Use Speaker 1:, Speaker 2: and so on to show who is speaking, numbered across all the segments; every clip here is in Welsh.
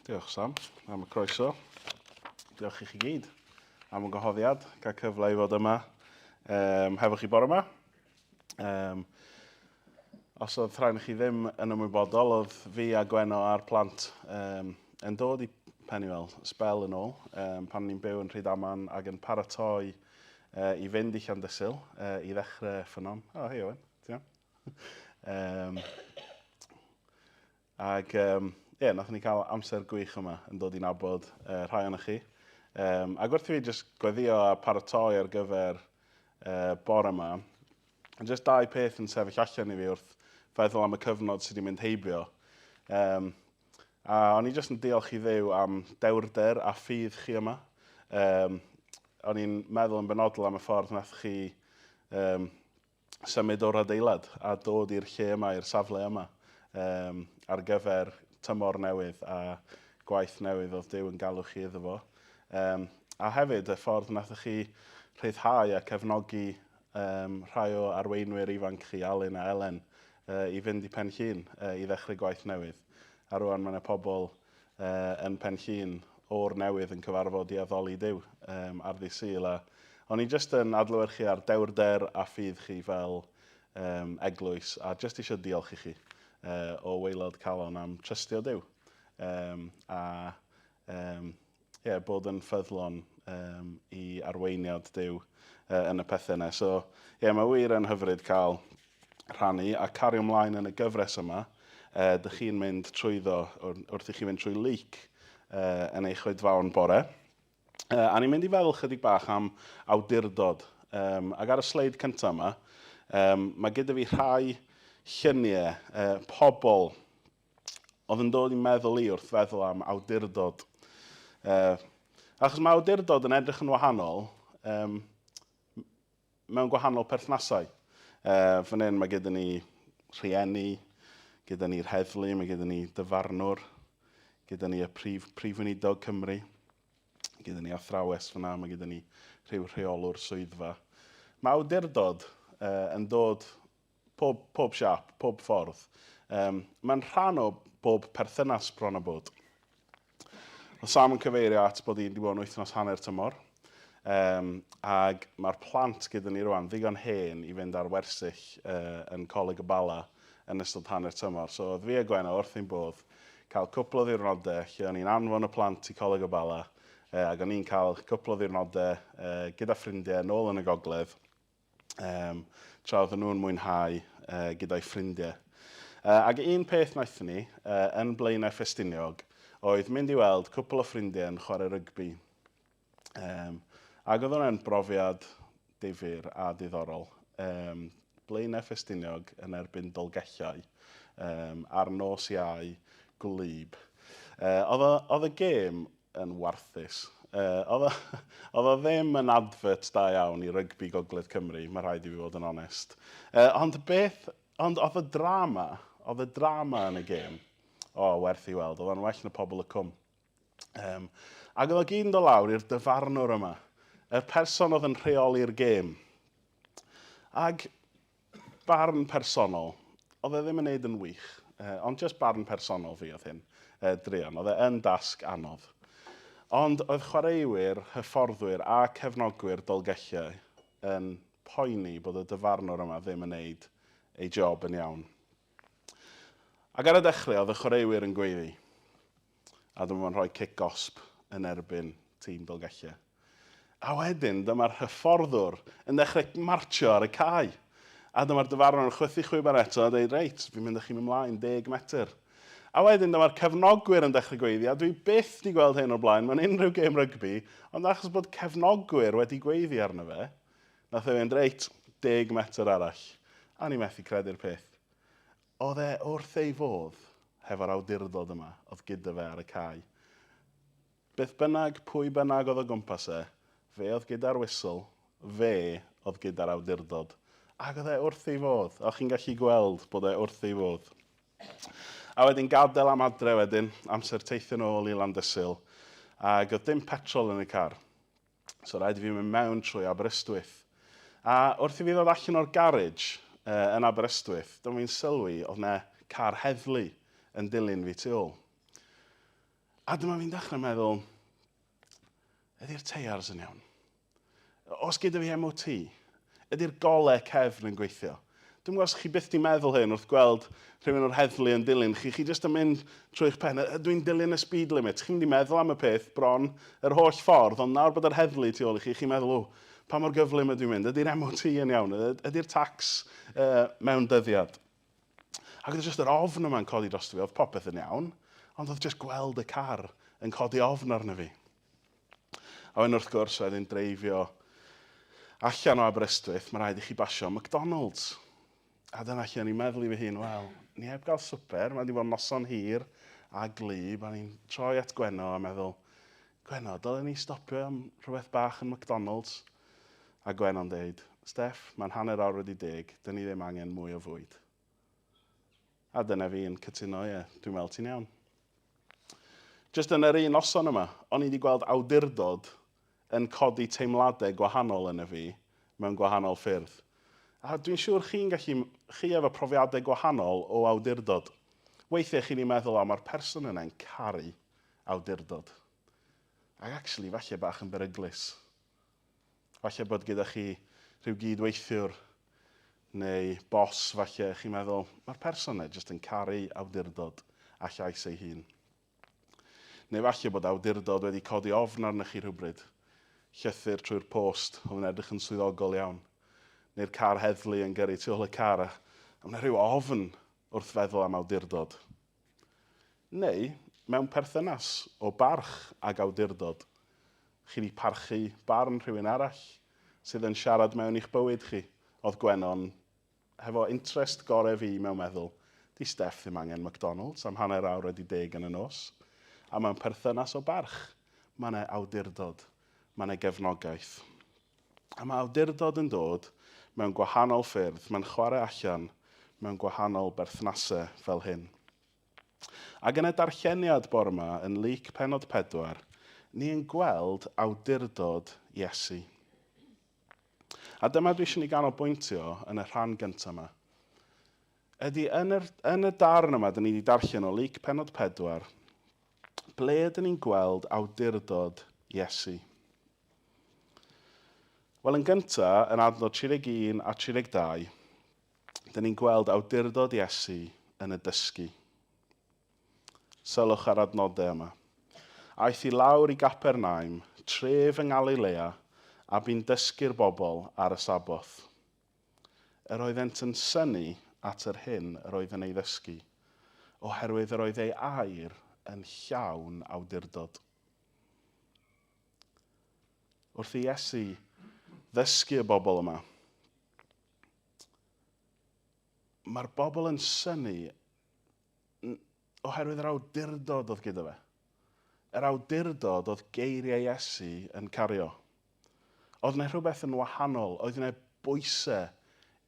Speaker 1: Diolch Sam am y croeso. Diolch i chi gyd am y gwahoddiad, cael cyfle i fod yma hefo chi bore yma. Os oedd rhaid i chi ddim yn ymwybodol, oedd fi a Gweno a'r plant yn dod i Pennywell spel yn ôl pan ni'n byw yn Rydym ac yn paratoi i fynd i Llandysul i ddechrau ffynom. O, hei Owen, ti iawn? Ac nathon ni cael amser gwych yma yn dod i nabod rhai o'na chi. Ac wrth i fi jyst gweddio a paratoi ar gyfer bore yma, jyst dau peth yn sefyll allan i fi wrth feddwl am y cyfnod sydd wedi mynd heibio. A o'n i jyst yn diolch i Dduw am dewrder a ffydd chi yma. O'n i'n meddwl yn benodol am y ffordd nath chi symud o'r adeilad a dod i'r lle yma, i'r safle yma, ar gyfer tymor newydd a gwaith newydd oedd Duw yn galw chi iddo fo. A hefyd y ffordd nath chi rhyddhau a cefnogi rhai o arweinwyr ifanc chi, Alun a Elen, i fynd i Penllyn i ddechrau gwaith newydd. A rwan mae yna pobl yn Penllyn o'r newydd yn cyfarfod i addoli Duw ar ddydd Sul. O'n i jyst yn adlewyrchu ar dewrder a ffydd chi fel eglwys a jyst eisiau diolch i chi o waelod calon am trystio Duw bod yn ffyddlon i arweiniad Duw yn y pethau yna. So, mae wir yn hyfryd cael rhannu a cario ymlaen yn y gyfres yma. Dych chi'n mynd trwyddo wrth i chi fynd trwy leak yn eich chwydfawn bore. A ni'n mynd i feddwl chydig bach am awdurdod. Ac ar y sleid cyntaf yma, mae gyda fi rhai lluniau, pobl oedd yn dod i meddwl i wrth feddwl am awdurdod. Achos mae awdurdod yn edrych yn wahanol mewn gwahanol perthnasau. Fan hyn mae gyda ni rhieni, gyda ni'r heddlu, mae gyda ni dyfarnwr, gyda ni y prif weinidog Cymru, gyda ni athrawes fyna, mae gyda ni rhyw rheolwr swyddfa. Mae awdurdod yn dod pob siap, pob ffordd. Mae'n rhan o bob perthynas bron a bod. Oedd Sam yn cyfeirio at bod hi wedi bod yn wythnos hanner tymor. Ac mae'r plant gyda ni rwan ddigon hen i fynd ar wersyll yn Coleg y Bala yn ystod hanner tymor. So oedd fi a Gweno wrth ein bodd cael cwpl o ddiwrnodau lle o'n i'n anfon y plant i Coleg y Bala ac o'n i'n cael cwpl o ddiwrnodau gyda ffrindiau nôl yn y gogledd tra oedden nhw'n mwynhau gyda'i ffrindiau. Ac un peth wnaethon ni yn Blaenau Ffestiniog oedd mynd i weld cwpl o ffrindiau yn chwarae rygbi. Ac oedd hwnna'n brofiad difyr a diddorol. Blaenau Ffestiniog yn erbyn Dolgellau ar nos Iau gwlyb. Oedd y gêm yn warthus. Oedd o ddim yn advert da iawn i rygbi Gogledd Cymru, mae rhaid i fi fod yn onest. Ond oedd y drama yn y gêm, werth i weld, oedd o'n well na pobl y cwm. Ac oedd o gyd yn dod lawr i'r dyfarnwr yma, y person oedd yn rheoli'r gêm. Ac barn personol, oedd e ddim yn neud yn wych, ond jyst barn personol fi oedd hyn, druan, oedd e yn dasg anodd. Ond oedd chwaraewyr, hyfforddwyr a cefnogwyr Dolgellau yn poeni bod y dyfarnwr yma ddim yn neud ei job yn iawn. Ac ar y dechrau oedd y chwaraewyr yn gweiddi a dyma'n rhoi kick-gosb yn erbyn tîm Dolgellau. A wedyn dyma'r hyfforddwr yn dechrau martio ar y cae. A dyma'r dyfarnwr yn chwythu chwiban eto a dweud, reit, fi'n mynd â chi ymlaen 10 metr. A wedyn dyma'r cefnogwyr yn dechrau gweiddi, a dwi byth wedi gweld hyn o'r blaen, mae'n unrhyw gêm rygbi, ond achos bod cefnogwyr wedi gweiddi arno fe, nath e fynd, reit, 10 metr arall. A ni methu credu'r peth. Oedd e wrth ei fodd hefo'r awdurdod yma, oedd gyda fe ar y cae. Beth bynnag, pwy bynnag oedd o gwmpas fe oedd gyda'r whistle, fe oedd gyda'r awdurdod. Ac oedd e wrth ei fodd. O'ch chi'n gallu gweld bod e wrth ei fodd. A wedyn gadael am adre wedyn, amser teithio nôl i Llandysul, ac oedd dim petrol yn y car. So rhaid i fi mynd mewn trwy Aberystwyth. A wrth i fi ddod allan o'r garage yn Aberystwyth, dyma fi'n sylwi oedd yna car heddlu yn dilyn fi tu ôl. A dyma fi'n dechrau meddwl, ydy'r teiars yn iawn? Os gyda fi MOT, ydy'r golau cefn yn gweithio? Dwi'n gwybod os chi byth di meddwl hyn wrth gweld rhywun o'r heddlu yn dilyn chi. Chi jyst yn mynd trwy'ch pen, dwi'n dilyn y speed limit. Chi'n di meddwl am y peth bron yr holl ffordd, ond nawr bod yr heddlu tu ôl i chi, chi'n meddwl, pa mor gyflym ydw i'n mynd? Ydy'r MOT yn iawn? Ydy'r tax mewn dyddiad? Ac oedd jyst yr ofn yma'n codi dros fi, oedd popeth yn iawn, ond oedd jyst gweld y car yn codi ofn arno fi. A wedyn wrth gwrs, wedyn dreifio allan o Aberystwyth, mae rhaid i chi basio McDonald's. A dyna lle o'n i'n meddwl i fi hun, wel, ni heb gael swper, mae wedi bod noson hir a glib, a ni'n troi at Gweno a meddwl, Gweno, dylen ni stopio am rhywbeth bach yn McDonald's? A Gweno'n deud, Steff, mae'n hanner awr wedi 10, dyn ni ddim angen mwy o fwyd. A dyna fi'n cytuno, dwi'n meddwl ti'n iawn. Jyst yn yr un noson yma, o'n i wedi gweld awdurdod yn codi teimladau gwahanol yn y fi mewn gwahanol ffyrdd. A dwi'n siŵr chi efo profiadau gwahanol o awdurdod. Weithiau chi'n meddwl, mae'r person yna'n caru awdurdod. Ac actually, falle bach yn beryglus. Falle bod gyda chi rhyw gydweithiwr neu bos, falle chi'n meddwl, mae'r person yna jyst yn caru awdurdod a llais ei hun. Neu falle bod awdurdod wedi codi ofn arnych chi rhywbryd. Llythyr trwy'r post, oedd yn edrych yn swyddogol iawn. Neu'r car heddlu yn gyrru tu ôl y car, a mae rhyw ofn wrth feddwl am awdurdod. Neu, mewn perthynas o barch ag awdurdod, chi wedi parchu barn rhywun arall sydd yn siarad mewn i'ch bywyd chi. Oedd Gwenon, hefo interest gorau fi mewn meddwl, di Steff ddim angen McDonald's am hanner awr wedi 10 yn y nos. A mewn perthynas o barch, mae yna awdurdod, mae yna gefnogaeth. A mae awdurdod yn dod mewn gwahanol ffyrdd, mae'n chwarae allan mewn gwahanol berthnasau fel hyn. Ac yn y darlleniad bore yma, yn Luc pennod 4, ni yn gweld awdurdod Iesu. A dyma dwi eisiau ni ganolbwyntio yn y rhan gyntaf yma. Ydy yn y darn yma, dyn ni wedi darllen o Luc pennod 4, ble ydyn ni'n gweld awdurdod Iesu? Wel, yn gyntaf, yn adnod 31 a 32, dyn ni'n gweld awdurdod Iesu yn y dysgu. Sylwch ar adnodau yma. Aeth i lawr i Gapernaum, tref yng Galilea, a bu'n dysgu'r bobl ar y saboth. Yr oeddent yn synnu at yr hyn yr oedd yn ei ddysgu, oherwydd yr oedd ei air yn llawn awdurdod. Wrth i Iesu ddysgu y bobl yma, mae'r bobl yn synnu oherwydd yr awdurdod oedd gyda fe. Yr awdurdod oedd geiriau Iesu yn cario. Oedd yna rhywbeth yn wahanol, oedd yna bwysau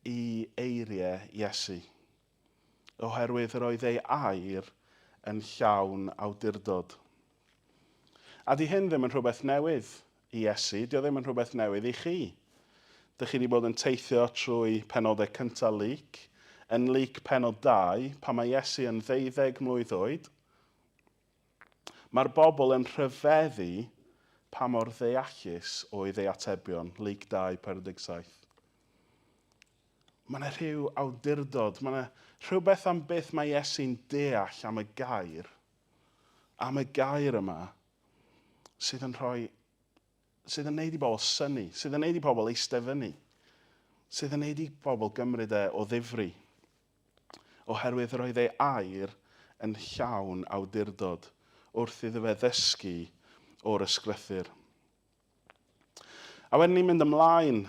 Speaker 1: i eiriau Iesu. Oherwydd yr oedd ei air yn llawn awdurdod. A di hyn ddim yn rhywbeth newydd i Iesu, di o ddim yn rhywbeth newydd i chi. Dych chi wedi bod yn teithio trwy penodau cyntaf Luc, yn Luc pennod 2, pan mae Iesu yn 12 mlwydd oed. Mae'r bobl yn rhyfeddu pa mor ddeallus oedd ei atebion, Luc 2:47. Mae yna rhyw awdurdod, mae yna rhywbeth am beth mae Iesu'n deall am y gair. Am y gair yma sydd yn neud i bobl synnu, sydd yn neud i bobl eistedd fyny, sydd yn neud i bobl gymryd o ddifri, oherwydd yr oedd ei air yn llawn awdurdod wrth iddo fe ddysgu o'r ysgrythur. A wedyn ni'n mynd ymlaen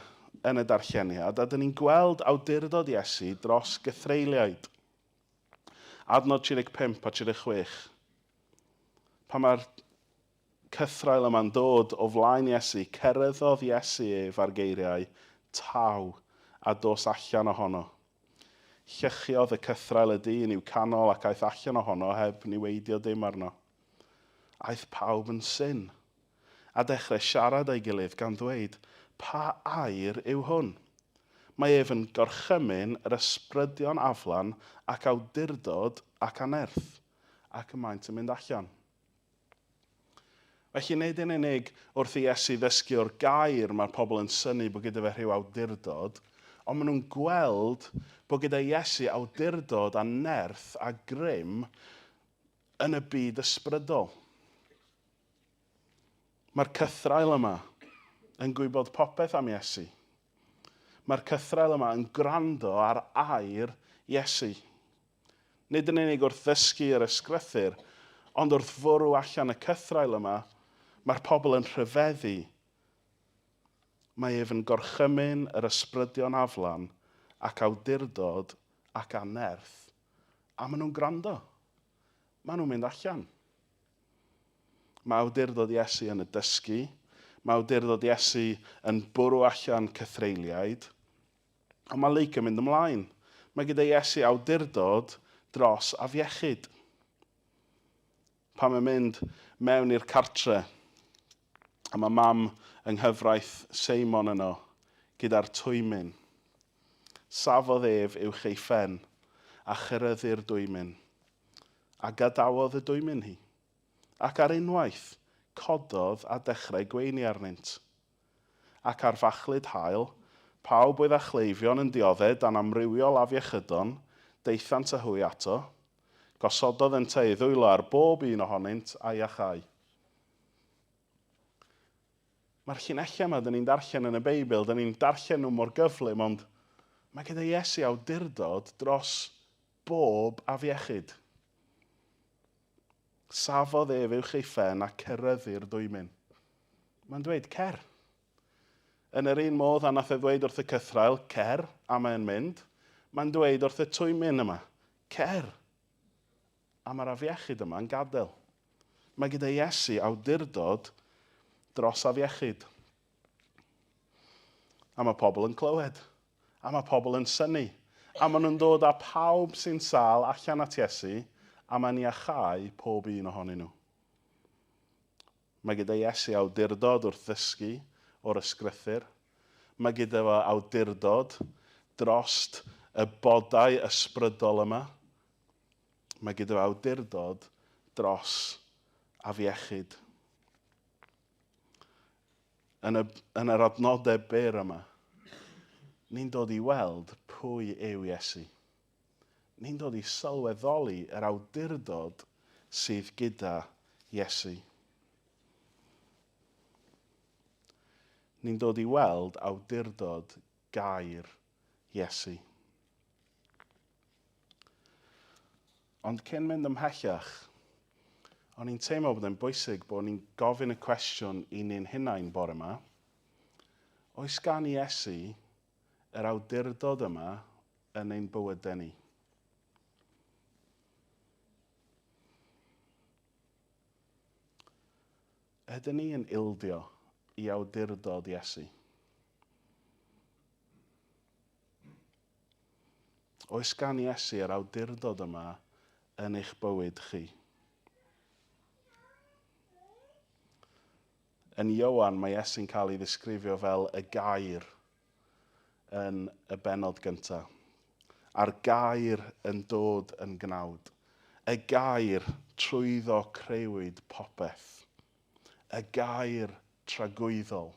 Speaker 1: yn y darlleniad, a dyn ni'n gweld awdurdod Iesu dros gythreiliaid. Adnod 35 a 36. Pan mae'r cythrael yma'n dod o flaen Iesu, cyrraeddodd Iesu ef ar geiriau taw a dos allan ohono. Llychiodd y cythrael y dyn i'w canol ac aeth allan ohono heb niweidio dim arno. Aeth pawb yn syn, a dechrau siarad â'i gilydd gan ddweud, pa air yw hwn? Mae ef yn gorchymyn yr ysbrydion aflan ac awdurdod ac anerth, ac y maent yn mynd allan. Felly, nid yn unig wrth i Iesu ddysgu o'r gair mae'r pobl yn synnu bod gyda fe rhyw awdurdod, ond maen nhw'n gweld bod gyda Iesu awdurdod a nerth a grym yn y byd ysbrydol. Mae'r cythrael yma yn gwybod popeth am Iesu. Mae'r cythrael yma yn gwrando ar air Iesu. Nid yn unig wrth ddysgu yr ysgrythur, ond wrth fwrw allan y cythrael yma, mae'r pobl yn rhyfeddu. Mae ef yn gorchymyn yr ysbrydion aflan ac awdurdod ac anerth. A maen nhw'n gwrando. Maen nhw'n mynd allan. Mae awdurdod Iesu yn y dysgu. Mae awdurdod Iesu yn bwrw allan cythreiliaid. Ond mae leic yn mynd ymlaen. Mae gyda Iesu awdurdod dros afiechyd. Pan mae'n mynd mewn i'r cartre, a mae mam yng nghyfraith Seimon yno, gyda'r twymyn. Safodd ef uwch ei phen, a chyryddu'r dwymyn. A gadawodd y dwymyn hi. Ac ar unwaith, cododd a dechrau gweini arnynt. Ac ar fachlyd hael, pawb oedd â chleifion yn dioddef dan amrywiol afiechydon, deithant y hwy ato, gosododd yn te ddwylo ar bob un ohonynt a'i achau. Mae'r llinellau yma, dyn ni'n darllen yn y Beibl, dyn ni'n darllen nhw mor gyflym, ond mae gyda Iesu awdurdod dros bob afiechyd. Safodd ef uwch ei phen a cyryddu'r dwymyn. Mae'n dweud, cer. Yn yr un modd a nath e ddweud wrth y cythrael, cer, a mae'n mynd, mae'n dweud wrth y twymyn yma, cer. A mae'r afiechyd yma yn gadael. Mae gyda Iesu awdurdod dros afiechyd. A mae pobl yn clywed. A mae pobl yn synnu. A maen nhw'n dod â pawb sy'n sal allan at Iesu, a mae'n iachau pob un ohonyn nhw. Mae gyda Iesu awdurdod wrth ddysgu o'r ysgrythur. Mae gyda fo awdurdod drost y bodau ysbrydol yma. Mae gyda fo awdurdod dros afiechyd. Yn yr adnodau byr yma, ni'n dod i weld pwy yw Iesu. Ni'n dod i sylweddoli yr awdurdod sydd gyda Iesu. Ni'n dod i weld awdurdod gair Iesu. Ond cyn mynd ymhellach, o'n i'n teimlo bod yn bwysig bod ni'n gofyn y cwestiwn i ni'n hunain bore yma. Oes gan Iesu yr awdurdod yma yn ein bywydau ni? Ydyn ni yn ildio i awdurdod Iesu? Oes gan Iesu yr awdurdod yma yn eich bywyd chi? Yn Ioan, mae Iesu'n cael ei ddisgrifio fel y gair yn y bennod gyntaf. A'r gair yn dod yn gnawd. Y gair trwyddo creuwyd popeth. Y gair tragwyddol.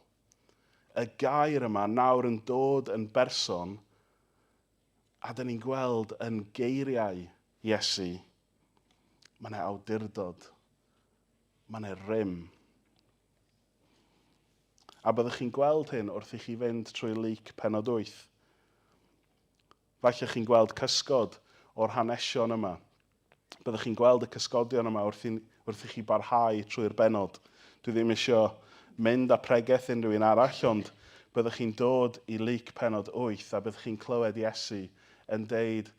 Speaker 1: Y gair yma nawr yn dod yn berson, a dyn ni'n gweld yn geiriau Iesu, mae yna awdurdod, mae yna rym. A byddwch chi'n gweld hyn wrth i chi fynd trwy Luc pennod 8. Falle chi'n gweld cysgod o'r hanesion yma. Byddwch chi'n gweld y cysgodion yma wrth i chi barhau trwy'r bennod. Dwi ddim eisiau mynd â pregaeth unrhyw un arall, ond byddwch chi'n dod i Luc pennod 8 a byddwch chi'n clywed Iesu yn deud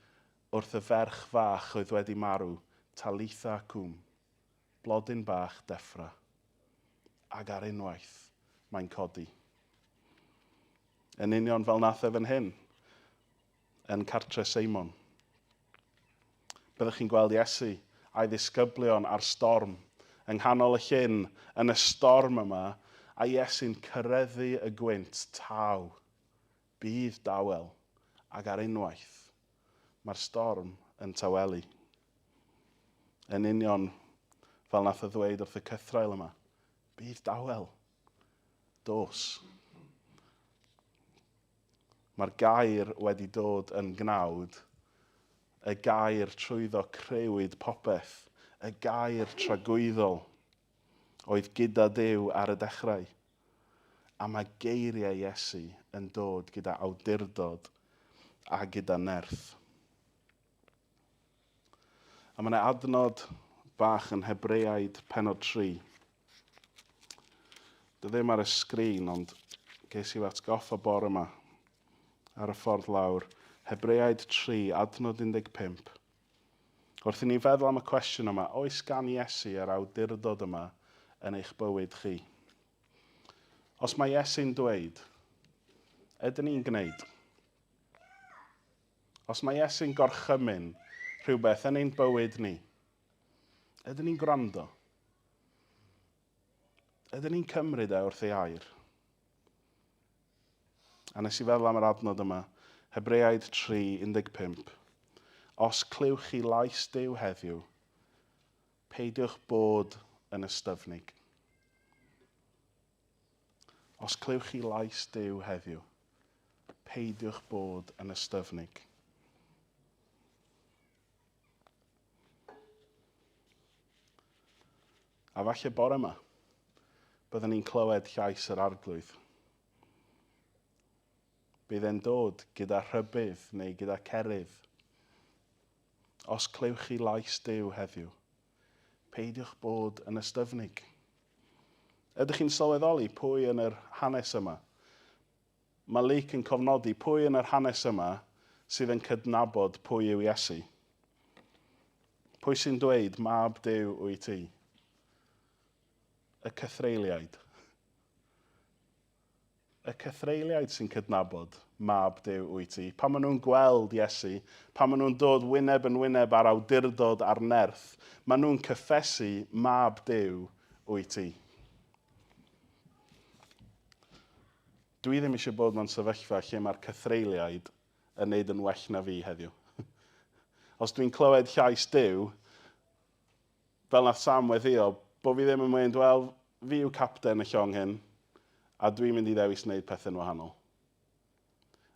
Speaker 1: wrth y ferch fach oedd wedi marw, Talitha cwm, blodyn bach deffra, ag ar unwaith mae'n codi. Yn union fel nath e fan hyn, yn cartre Seimon. Byddwch chi'n gweld Iesu a'i ddisgyblion ar storm, yng nghanol y llyn, yn y storm yma, a Iesu'n cyrreddu y gwynt taw, bydd dawel, ag ar unwaith, mae'r storm yn tawelu. Yn union fel nath e ddweud wrth y cythrael yma, bydd dawel. Dos. Mae'r gair wedi dod yn gnawd, y gair trwyddo crewyd popeth, y gair tragwyddol oedd gyda Duw ar y dechrau. A mae geiriau Iesu yn dod gyda awdurdod a gyda nerth. A mae yna adnod bach yn Hebreaid pennod 3. Dy ddim ar y sgrin, ond ges i'w atgoffa bore yma ar y ffordd lawr. Hebreaid 3, adnod 15. Wrth i ni feddwl am y cwestiwn yma, oes gan Iesu yr awdurdod yma yn eich bywyd chi? Os mae Iesu'n dweud, ydyn ni'n gwneud? Os mae Iesu'n gorchymyn rhywbeth yn ein bywyd ni, ydyn ni'n gwrando? Ydyn ni'n cymryd wrth ei air? A nes i feddwl am yr adnod yma, Hebreaid 3:15. Os clywch chi lais Duw heddiw, peidiwch bod yn ystyfnig. Os clywch chi lais Duw heddiw, peidiwch bod yn ystyfnig. A falle bore yma, byddwn ni'n clywed llais yr arglwydd. Bydd e'n dod gyda rhybydd neu gyda cerydd. Os clywch chi lais Duw heddiw, peidiwch bod yn ystyfnig. Ydych chi'n sylweddoli pwy yn yr hanes yma? Mae Luc yn cofnodi pwy yn yr hanes yma sydd yn cydnabod pwy yw Iesu. Pwy sy'n dweud mab Duw wyt ti? Y cythreiliaid. Y cythreiliaid sy'n cydnabod mab Duw wyt ti. Pan maen nhw'n gweld Iesu, pan maen nhw'n dod wyneb yn wyneb ar awdurdod a'r nerth, maen nhw'n cyffesu mab Duw wyt ti. Dwi ddim eisiau bod mewn sefyllfa lle mae'r cythreiliaid yn neud yn well na fi heddiw. Os dwi'n clywed llais Duw, fel nath Sam weddio, bod fi ddim yn mynd, wel, fi yw capten y llong hyn, a dwi'n mynd i ddewis wneud pethau'n wahanol.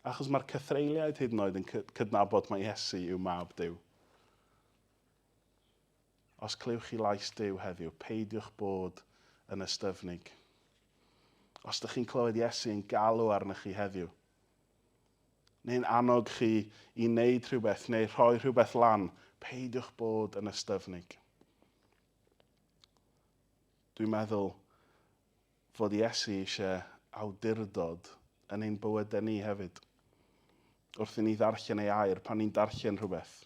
Speaker 1: Achos mae'r cythreiliaid hyd yn oed yn cydnabod mae Iesu yw mab Duw. Os clywch chi lais Duw heddiw, peidiwch bod yn ystyfnig. Os ydych chi'n clywed Iesu yn galw arnych chi heddiw, neu'n annog chi i wneud rhywbeth neu rhoi rhywbeth lan, peidiwch bod yn ystyfnig. Dwi'n meddwl fod Iesu eisiau awdurdod yn ein bywydau ni hefyd. Wrth i ni ddarllen ei air, pan ni'n darllen rhywbeth,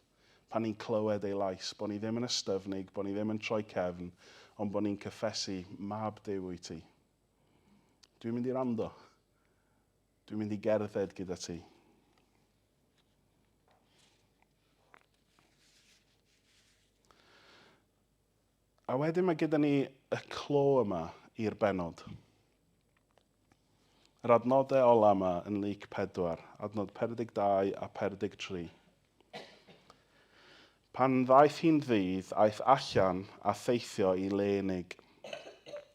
Speaker 1: pan ni'n clywed ei lais, bod ni ddim yn ystyfnig, bod ni ddim yn troi cefn, ond bod ni'n cyffesu mab Duw wyt ti. Dwi'n mynd i rando. Dwi'n mynd i gerdded gyda ti. A wedyn mae gyda ni y clo yma i'r benod. Yr adnodau ola yma yn Luc 4, adnod 42 a 43. Pan ddaeth hi'n ddydd, aeth allan a theithio i le unig.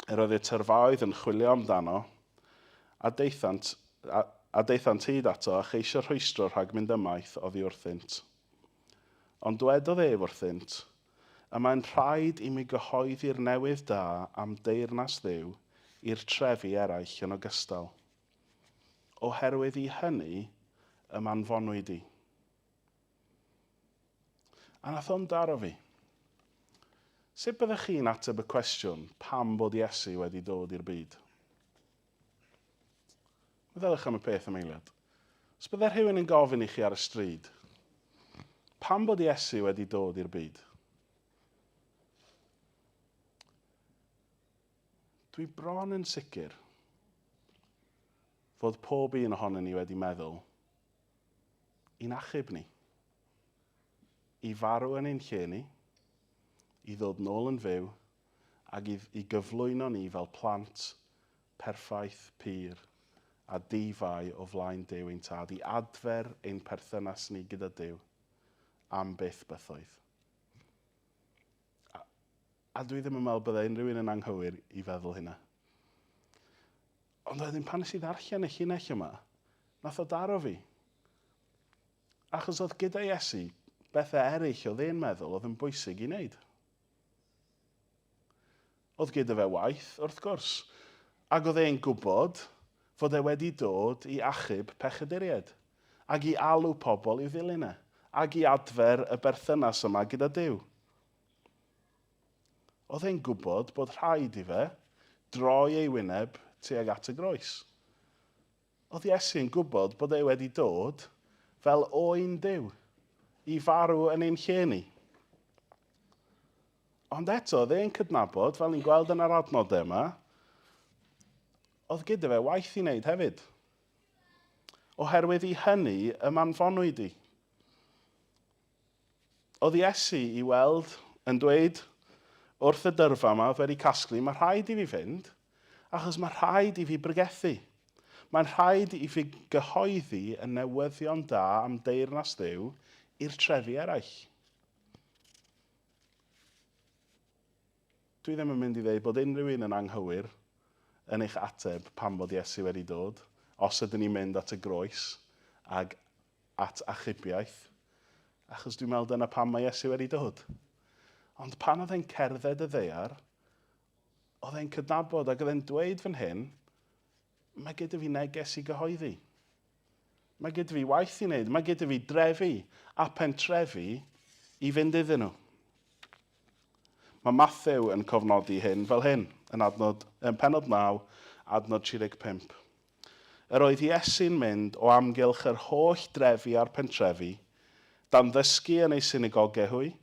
Speaker 1: Yr oedd y tyrfaoedd yn chwilio amdano, a deithant hyd ato a cheisio rhwystro rhag mynd ymaith oddi wrthynt. Ond dwedodd wrthynt, y mae'n rhaid i mi gyhoeddi'r newydd da am deyrnas Dduw i'r trefi eraill yn ogystal. Oherwydd i hynny y manfonwyd i. A nath o'n daro fi. Sut byddech chi'n ateb y cwestiwn pam bod Iesu wedi dod i'r byd? Meddylwch am y peth am eiliad. Os bydde rhywun yn gofyn i chi ar y stryd, pam bod Iesu wedi dod i'r byd? Dwi bron yn sicr fod pob un ohonyn ni wedi meddwl i'n achub ni, i farw yn ein lle ni, i ddod nôl yn fyw, ac i gyflwyno ni fel plant perffaith pur a difau o flaen Duw ein tad, i adfer ein perthynas ni gyda Duw am byth bythoedd. A dwi ddim yn meddwl byddai unrhyw un yn anghywir i feddwl hynna. Ond wedyn pan nes I ddarllen y llinell yma, nath o daro fi. Achos oedd gyda Iesu bethau eraill oedd e'n meddwl oedd yn bwysig I wneud. Oedd gyda fe waith, wrth gwrs, ac oedd e'n gwybod fod e wedi dod I achub pechaduriaid, ac I alw pobl i'w ddilyn e, ac I adfer y berthynas yma gyda Duw. Oedd e'n gwybod bod rhaid I fe droi ei wyneb tuag at y groes. Oedd Iesu'n gwybod bod e wedi dod fel oen Duw I farw yn ein lle ni. Ond eto, oedd e'n cydnabod, fel ni'n gweld yn yr adnodau yma, oedd gyda fe waith I wneud hefyd. Oherwydd I hynny y manfonwyd I. Oedd Iesu I weld yn dweud wrth y dyrfa yma, oedd wedi casglu, mae rhaid I fi fynd, achos mae rhaid I fi bregethu. Mae'n rhaid I fi gyhoeddi y newyddion da am deyrnas Duw i'r trefi eraill. Dwi ddim yn mynd I ddeud bod unrhyw un yn anghywir yn eich ateb pan bod Iesu wedi dod, os ydyn ni'n mynd at y groes ag at achubiaeth, achos dwi'n meddwl dyna pam mae Iesu wedi dod. Ond pan oedd e'n cerdded y ddaear, oedd e'n cydnabod ac oedd e'n dweud fan hyn, mae gyda fi neges I gyhoeddi. Mae gyda fi waith I wneud, mae gyda fi drefi a pentrefi I fynd iddyn nhw. Mae Mathew yn cofnodi hyn fel hyn, yn penod 9, adnod 35. Yr oedd Iesu'n mynd o amgylch yr holl drefi a'r pentrefi, dan ddysgu yn ei synagogau hwy,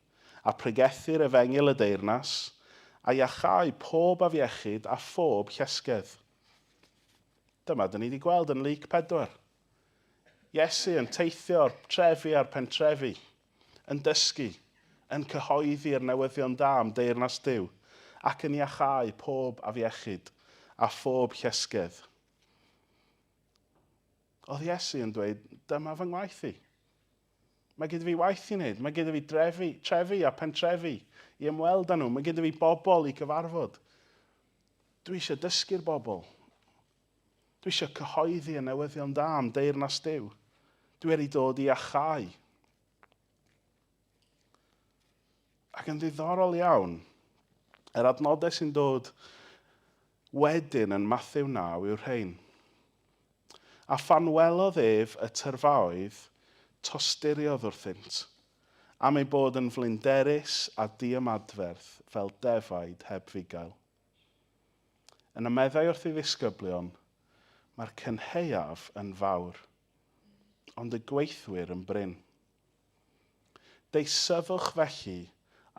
Speaker 1: a pregethu'r efengil y deyrnas, a iachau pob afiechyd a phob llesgedd. Dyma, dyn ni wedi gweld yn Luc 4. Iesu yn teithio'r trefi a'r pentrefi, yn dysgu, yn cyhoeddi'r newyddion da am deyrnas Duw, ac yn iachau pob afiechyd a phob llesgedd. Oedd Iesu yn dweud, dyma fy ngwaith I. Mae gyda fi waith I wneud, mae gyda fi trefi a pentrefi I ymweld â nhw, mae gyda fi bobl I cyfarfod. Dwi eisiau dysgu'r bobl. Dwi eisiau cyhoeddi y newyddion da am deyrnas Duw. Dwi wedi dod I achau. Ac yn ddiddorol iawn, yr adnodau sy'n dod wedyn yn Mathew 9 yw'r rhain. A phan welodd ef y tyrfaoedd, tosturiodd wrthynt, am ei bod yn flinderus a diamadferth fel defaid heb fugail. Yn y meddai wrth ei ddisgyblion, mae'r cynheuaf yn fawr, ond y gweithwyr yn bryn. Deisydwch felly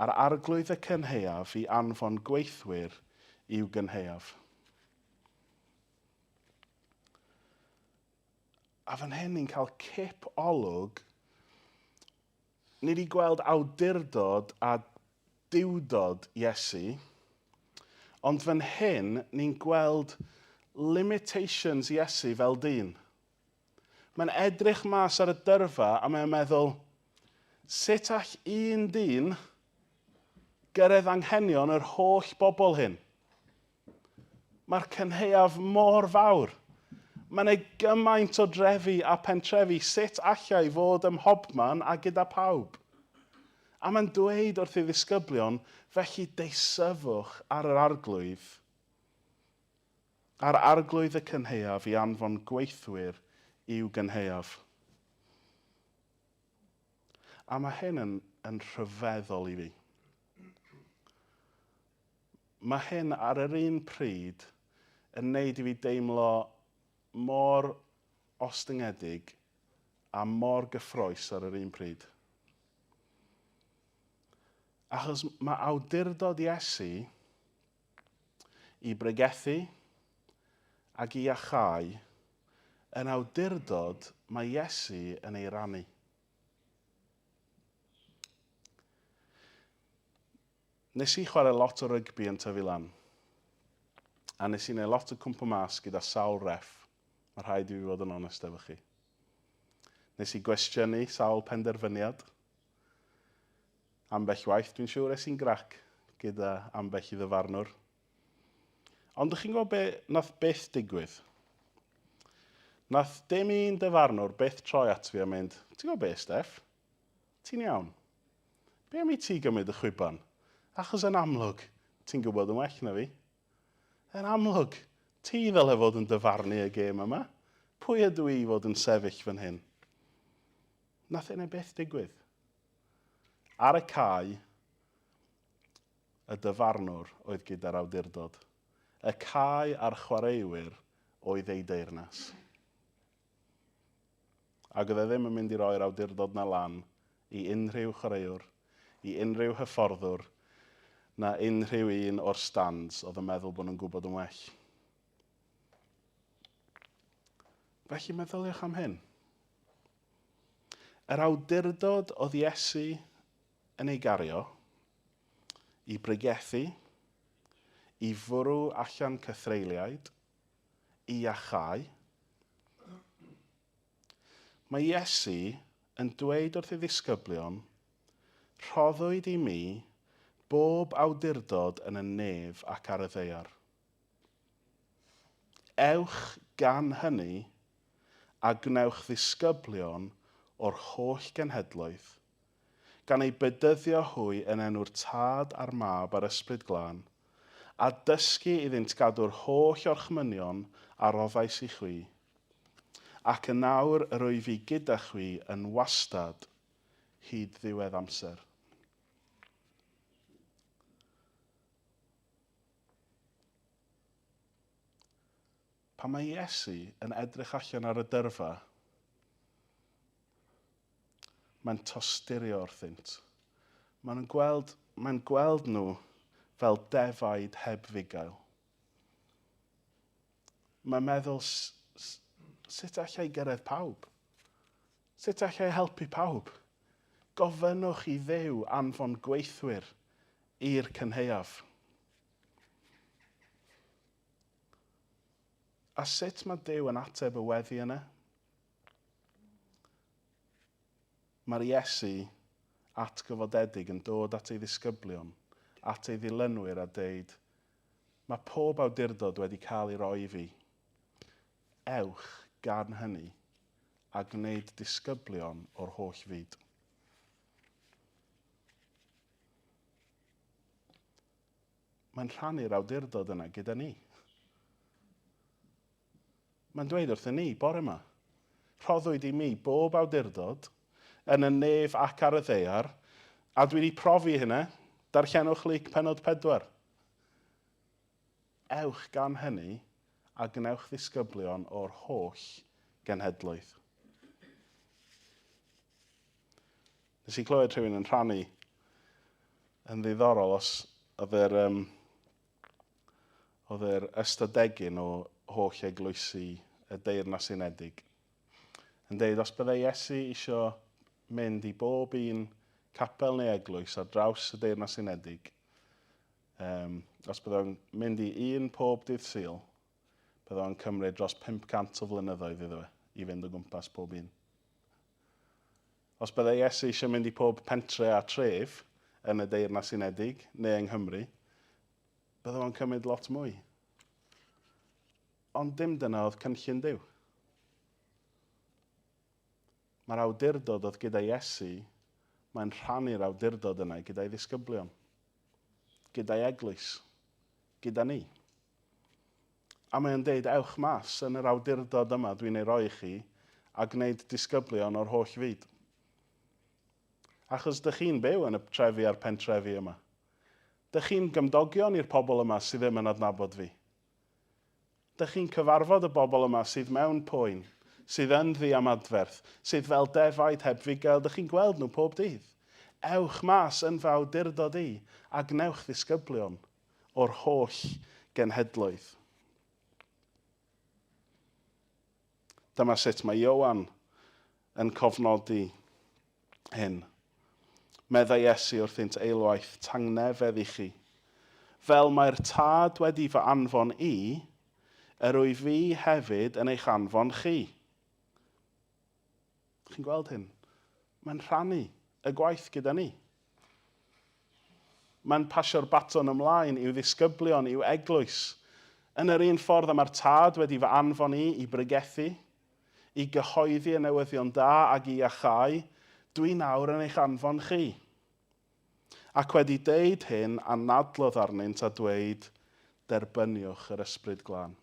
Speaker 1: ar arglwydd y cynheuaf I anfon gweithwyr i'w gynheuaf. A fan hyn ni'n cael cip olwg, ni wedi gweld awdurdod a diwdod Iesu, ond fan hyn ni'n gweld limitations Iesu fel dyn. Mae'n edrych mas ar y dyrfa a mae'n meddwl, sut all un dyn gyrraedd anghenion yr holl bobl hyn? Mae'r cynheuaf mor fawr. Mae'n gymaint o drefi a pentrefi, sut allai fod ym mhobman a gyda pawb? A mae'n dweud wrth ei ddisgyblion, felly deisyfwch ar yr arglwydd, ar arglwydd y cynheuaf I anfon gweithwyr i'w gynheuaf. A mae hyn yn rhyfeddol I fi. Mae hyn ar yr un pryd yn neud I fi deimlo mor ostyngedig a mor gyffroes ar yr un pryd. Achos mae awdurdod Iesu I bregethu ac I iachau yn awdurdod mae Iesu yn ei rannu. Nes I chwarae lot o rygbi yn tyfu lan, a nes I neud lot o cwmpo mas gyda sawl reff. Mae rhaid I fi fod yn onest efo chi. Nes I gwestiynu sawl penderfyniad. Ambell waith dwi'n siŵr es i'n grac gyda ambell I ddyfarnwr. Ond ydych chi'n gwybod be nath byth digwydd? Nath dim un dyfarnwr byth troi at fi a mynd, ti'n gwybod be, Steff? Ti'n iawn? Be am I ti gymryd y chwiban? Achos yn amlwg, ti'n gwybod yn well na fi. Yn amlwg, ti ddyle fod yn dyfarnu y gêm yma. Pwy ydw I fod yn sefyll fan hyn? Nath yna byth digwydd. Ar y cae, y dyfarnwr oedd gyda'r awdurdod. Y cae a'r chwaraewyr oedd ei deyrnas. Ac oedd e ddim yn mynd i roi'r awdurdod na lan i unrhyw chwaraewr, i unrhyw hyfforddwr, na unrhyw un o'r stands oedd yn meddwl bod nhw'n gwybod yn well. Felly meddyliwch am hyn. Yr awdurdod oedd Iesu yn ei gario i bregethu, i fwrw allan cythreiliaid, i iachau. Mae Iesu yn dweud wrth ei ddisgyblion, rhoddwyd i mi bob awdurdod yn y nef ac ar y ddaear. Ewch gan hynny a gnewch ddisgyblion o'r holl genhedloedd, gan ei bedyddio hwy yn enw'r Tad a'r Mab a'r Ysbryd Glân, a dysgu iddynt gadw'r holl orchmynion a roddais i chwi, ac yn nawr rwy fi gyda chwi yn wastad hyd ddiwedd amser. Pan mae Iesu yn edrych allan ar y dyrfa, mae'n tosturio wrthynt. Mae'n gweld nhw fel defaid heb fugail. Mae'n meddwl, sut allai gyrraedd pawb? Sut allai helpu pawb? Gofynnwch i Dduw anfon gweithwyr i'r cynheuaf. A sut mae Duw yn ateb y weddi yna? Mae'r Iesu atgyfodedig yn dod at ei ddisgyblion, at ei ddilynwyr a deud, mae pob awdurdod wedi cael ei roi i fi. Ewch gan hynny a gwneud disgyblion o'r holl fyd. Mae'n rhannu'r awdurdod yna gyda ni. Mae'n dweud wrthyn ni bore yma, rhoddwyd i mi bob awdurdod yn y nef ac ar y ddaear, a dwi wedi profi hynna, darllenwch Luc pennod 4. Ewch gan hynny a gnewch ddisgyblion o'r holl genhedloedd. Nes I clywed rhywun yn rhannu yn ddiddorol os oedd yr ystadegyn o holl eglwysi y Deyrnas Unedig. Yn deud, os byddai Iesu isio mynd i bob un capel neu eglwys ar draws y Deyrnas Unedig, os byddai'n mynd i un pob dydd Sul, byddai'n cymryd dros 500 o flynyddoedd iddo fe i fynd o gwmpas pob un. Os byddai Iesu isio mynd i pob pentre a tref yn y Deyrnas Unedig neu yng Nghymru, byddai'n cymryd lot mwy. Ond dim dyna oedd cynllun Duw. Mae'r awdurdod oedd gyda Iesu, mae'n rhannu'r awdurdod yna gyda'i ddisgyblion, gyda'i eglwys, gyda ni. A mae'n deud, ewch mas yn yr awdurdod yma dwi'n ei roi i chi a gwneud disgyblion o'r holl fyd. Achos dych chi'n byw yn y trefi a'r pentrefi yma. Dych chi'n gymdogion i'r pobl yma sydd ddim yn adnabod fi. Dych chi'n cyfarfod y bobl yma sydd mewn poen, sydd yn ddiamadferth, sydd fel defaid heb fugail, dych chi'n gweld nhw pob dydd. Ewch mas yn fy awdurdod I a gnewch ddisgyblion o'r holl genhedloedd. Dyma sut mae Ioan yn cofnodi hyn. Meddai Iesu wrthynt eilwaith tangnefedd I chi. Fel mae'r Tad wedi fy anfon I, rwy fi hefyd yn eich anfon chi. Chi'n gweld hyn? Mae'n rhannu y gwaith gyda ni. Mae'n pasio'r baton ymlaen i'w ddisgyblion, i'w eglwys. Yn yr un ffordd y mae'r Tad wedi fy anfon I bregethu, i gyhoeddi y newyddion da ac i iachau, dwi nawr yn eich anfon chi. Ac wedi deud hyn, anadlodd arnynt a dweud, derbyniwch yr ysbryd glân.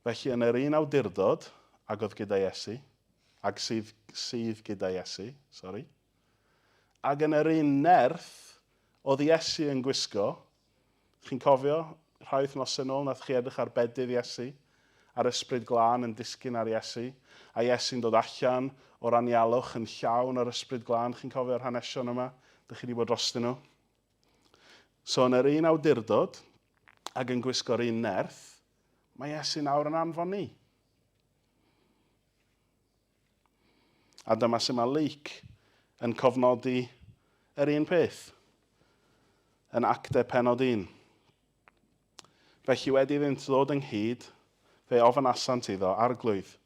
Speaker 1: Felly yn yr un awdurdod, ac oedd gyda Iesu, ac sydd gyda Iesu, ac yn yr un nerth, oedd Iesu yn gwisgo, chi'n cofio, rhai wythnos yn ôl, nath chi edrych ar bedydd Iesu, a'r ysbryd glân yn disgyn ar Iesu, a Iesu'n dod allan o'r anialwch yn llawn yr ysbryd glân, chi'n cofio'r hanesion yma, dych chi wedi bod drostyn nhw. So yn yr un awdurdod, ac yn gwisgo'r un nerth, mae Iesu nawr yn anfon ni. A dyma sy'n mae Luc yn cofnodi yr un peth yn Actau Pennod 1. Felly wedi iddynt ddod ynghyd, fe ofyn asant iddo arglwydd.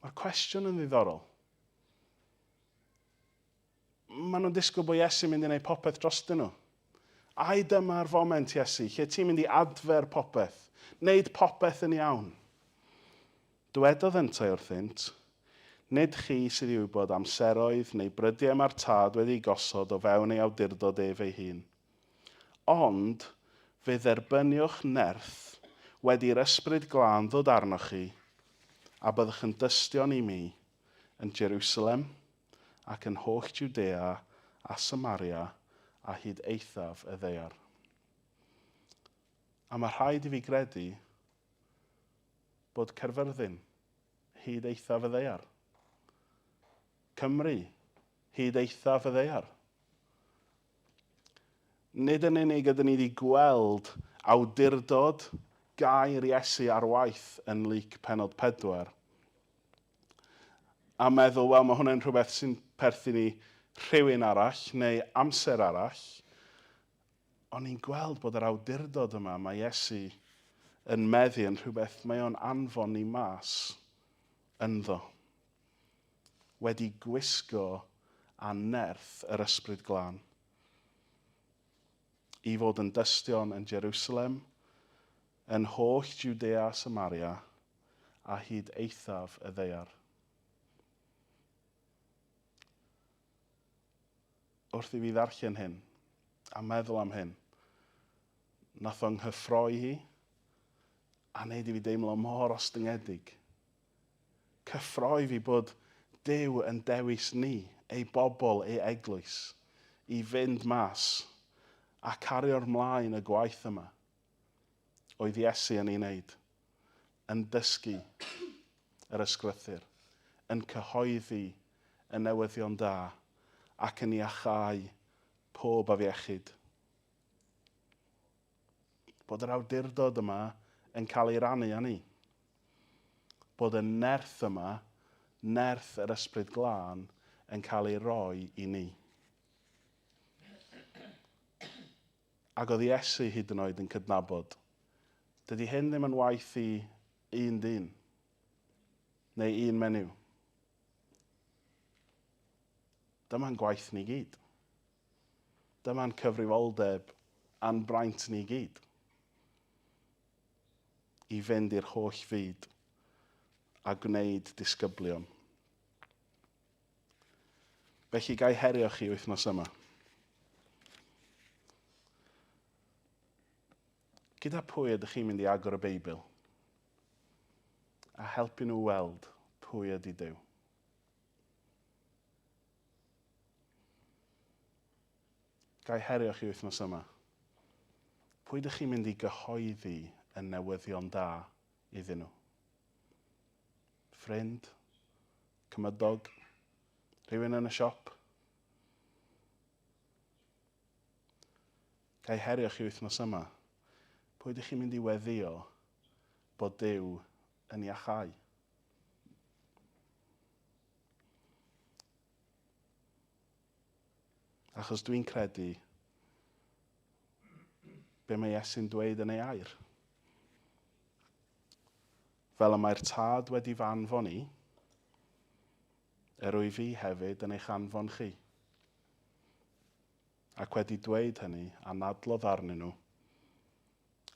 Speaker 1: Mae'r cwestiwn yn ddiddorol. Maen nhw'n disgwyl bod Iesu'n mynd i wneud popeth drostyn nhw. Ai dyma'r foment Iesu, lle ti'n mynd i adfer popeth, wneud popeth yn iawn. Dywedodd yntau wrthynt, nid chi sydd i wybod amseroedd neu brydiau mae'r tad wedi gosod o fewn ei awdurdod ef ei hun. Ond fe dderbyniwch nerth wedi'r ysbryd glân ddod arnoch chi, a byddwch yn dystion i mi yn Jerusalem ac yn holl Judea a Samaria a hyd eithaf y ddaear. A mae rhaid i fi gredu bod Caerfyrddin hyd eithaf y ddaear. Cymru hyd eithaf y ddaear. Nid yn unig ydyn ni wedi gweld awdurdod gair Iesu ar waith yn Luc Pennod 4, a meddwl, wel, mae hwnna'n rhywbeth sy'n perthyn i rhywun arall neu amser arall, ond ni'n gweld bod yr awdurdod yma, mae Iesu yn meddu yn rhywbeth mae o'n anfon ni mas ynddo. Wedi gwisgo a nerth yr ysbryd glân. I fod yn dystion yn Jerusalem, yn holl Judea a Samaria, a hyd eithaf y ddaear. Wrth i fi ddarllen hyn, a meddwl am hyn, nath o'n nghyffroi hi, a wneud i fi deimlo mor ostyngedig. Cyffroi fi bod Duw yn dewis ni, ei bobl, ei eglwys, i fynd mas a cario'r mlaen y gwaith yma oedd Iesu yn ei wneud, yn dysgu yr ysgrythur, yn cyhoeddi y newyddion da ac yn iachau pob afiechyd. Bod yr awdurdod yma yn cael ei rannu â ni. Bod y nerth yma, nerth yr ysbryd glân, yn cael ei roi i ni. Ac oedd Iesu hyd yn oed yn cydnabod, dydy hyn ddim yn waith i un dyn, neu un menyw. Dyma'n gwaith ni gyd. Dyma'n cyfrifoldeb a'n braint ni gyd. I fynd i'r holl fyd a gwneud disgyblion. Felly gai herio chi wythnos yma. Gyda pwy ydych chi'n mynd i agor y Beibl? A helpu nhw weld pwy ydy Duw. Gai herio chi wythnos yma. Pwy ydych chi'n mynd i gyhoeddi y newyddion da iddyn nhw? Ffrind? Cymydog? Rhywun yn y siop? Gai herio chi wythnos yma. Pwy ydych chi'n mynd i weddio bod Duw yn iachau? Achos dwi'n credu be mae Iesu'n dweud yn ei air. Fel y mae'r tad wedi fanfon ni, yr wyf fi hefyd yn eich anfon chi. ac wedi dweud hynny, anadlodd arnyn nhw,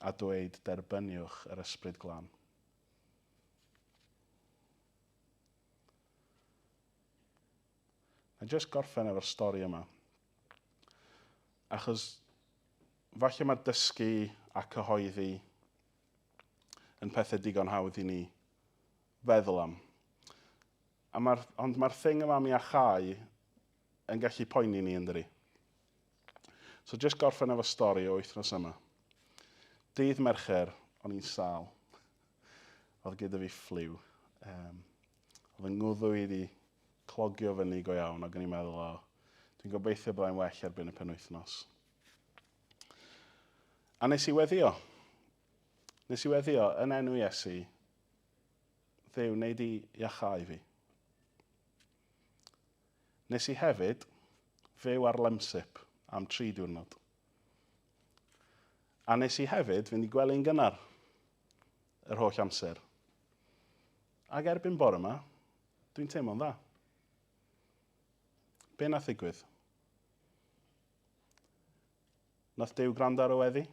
Speaker 1: a dweud derbyniwch yr ysbryd glân. Na jyst gorffen efo'r stori yma, achos falle mae dysgu a cyhoeddi yn pethau digon hawdd i ni feddwl am. Ond mae'r thing yma mi a chau yn gallu poeni ni ynddi. So jyst gorffen efo stori o wythnos yma. Dydd Mercher, o'n i'n sal. Oedd gyda fi ffliw. Oedd yn ngwddw i wedi clogio fyny go iawn, ac o'n i'n meddwl, dwi'n gobeithio byddai'n well erbyn y penwythnos. A nes i weddio. Nes i weddio yn enw Iesu, Dduw, wneud i iachau fi. Nes i hefyd fyw ar lemsip am 3 diwrnod. A nes i hefyd fynd i gwely'n gynnar yr holl amser. Ac erbyn bore yma, dwi'n teimlo'n dda. Be nath ddigwydd? Nath Duw gwrando ar y weddi?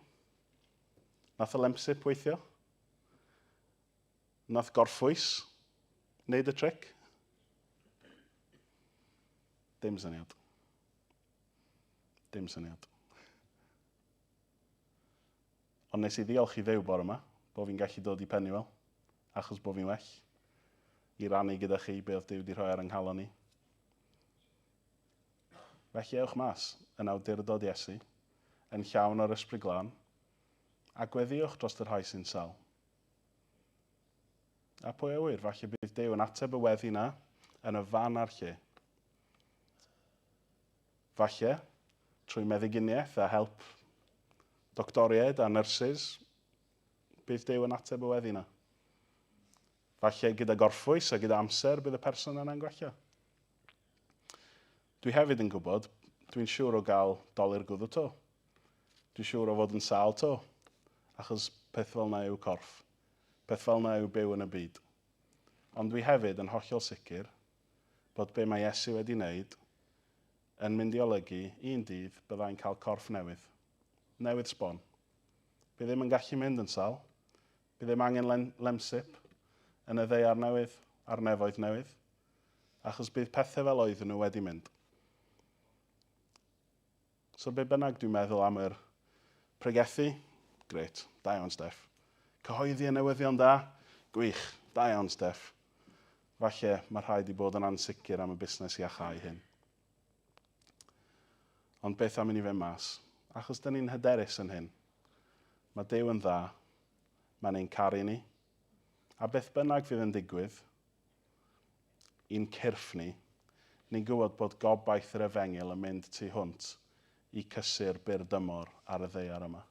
Speaker 1: Nath y lemsip weithio? Nath gorffwys wneud y tric? Dim syniad. Dim syniad. Ond nes i ddiolch i Dduw bore yma, bod fi'n gallu dod i Peniwel, achos bod fi'n well, i rannu gyda chi be oedd Duw wedi rhoi ar yng nghalon ni. Felly ewch mas yn awdurdod Iesu, yn llawn o'r ysbryd glân, a gweddiwch dros yr rhai sy'n sal. A pwy a wyr, falle bydd Duw yn ateb y weddi na yn y fan a'r lle. Falle, trwy meddyginiaeth a help doctoriaid a nyrsys, bydd Duw yn ateb y weddi na. Falle gyda gorffwys a gyda amser bydd y person yna'n gwella. Dwi hefyd yn gwybod, dwi'n siŵr o gael dolir gwddw to. Dwi'n siŵr o fod yn sal to, achos peth fel na yw corff. Peth fel na yw byw yn y byd. Ond dwi hefyd yn hollol sicr bod be mae Iesu wedi wneud yn mynd i olygu un dydd byddai'n cael corff newydd. Newydd sbon. Bydd ddim yn gallu mynd yn sal. Bydd ddim angen lemsip yn y ddeiar newydd a'r nefoedd newydd. Achos bydd pethau fel oedden nhw wedi mynd. So be bynnag dwi'n meddwl am yr pregethu? Gret, da iawn Steff. Cyhoeddi y newyddion da? Gwych, da iawn Steff. Falle mae rhaid i bod yn ansicr am y busnes i achau hyn. Ond beth am i ni fynd mas? Achos dyn ni'n hyderus yn hyn. Mae Duw yn dda, mae'n ein caru ni, a beth bynnag fydd yn digwydd, i'n cyrff ni, ni'n gwybod bod gobaith yr Efengil yn mynd tu hwnt i cysur byr dymor ar y ddeiar yma.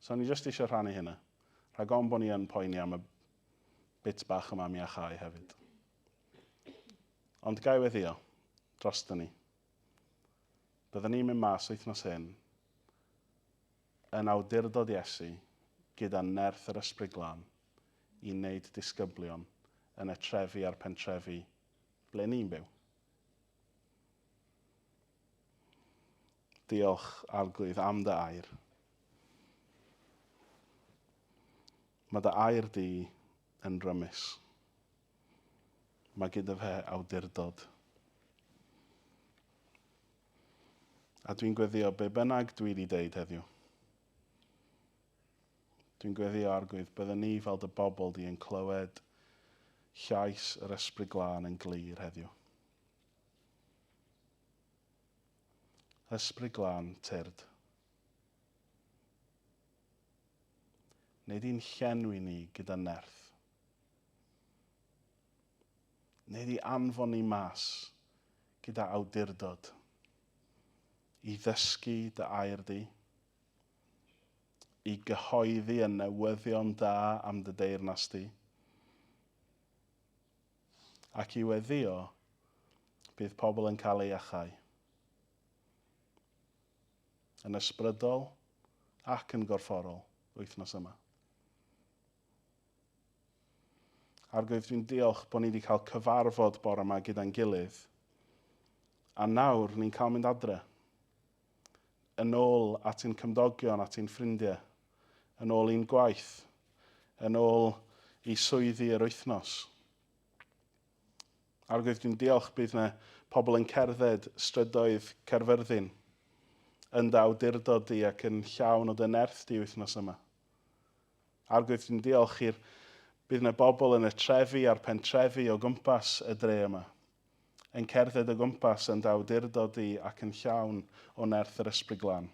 Speaker 1: So ni jyst eisiau rhannu hynna, rhag ond bod ni yn poeni am y bit bach yma mi achau hefyd. Ond gai weddio, dros ni. Byddwn ni'n mynd mas wythnos hyn yn awdurdod Iesu gyda nerth yr ysbryd glân i wneud disgyblion yn y trefi a'r pentrefi ble ni'n byw. Diolch Arglwydd am dy air. Mae dy air di yn rymus. Mae gyda fe awdurdod. A dwi'n gweddio be bynnag dwi wedi deud heddiw. Dwi'n gweddio Arglwydd byddwn ni fel dy bobl di yn clywed llais yr ysbryd glân yn glir heddiw. Ysbryd glân tyrd. Neu di'n llenwi ni gyda nerth. Neu di anfon ni mas gyda awdurdod i ddysgu dy air di, i gyhoeddi y newyddion da am dy deyrnas di, ac i weddio bydd pobl yn cael ei achau. Yn ysbrydol ac yn gorfforol wythnos yma. Arglwydd, dwi'n diolch bod ni wedi cael cyfarfod bore yma gyda'n gilydd A nawr ni'n cael mynd adre. Yn ôl at ein cymdogion, at ein ffrindiau. Yn ôl ein gwaith. Yn ôl i swyddi yr wythnos. Arglwydd, dwi'n diolch bydd yna pobl yn cerdded strydoedd Caerfyrddin yn awdurdod di ac yn llawn o dy nerth di wythnos yma. Arglwydd, dwi'n diolch i'r bydd yna bobl yn y trefi a'r pentrefi o gwmpas y dre yma. Yn cerdded o gwmpas yn awdurdod di ac yn llawn o nerth yr ysbryd glân.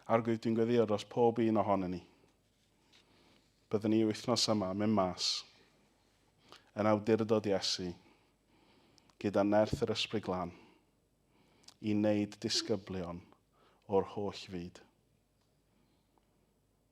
Speaker 1: Arglwydd, dwi'n gweddio dros pob un ohonyn ni. Byddwn ni wythnos yma mynd mas yn awdurdod Iesu gyda nerth yr ysbryd glân i wneud disgyblion o'r holl fyd.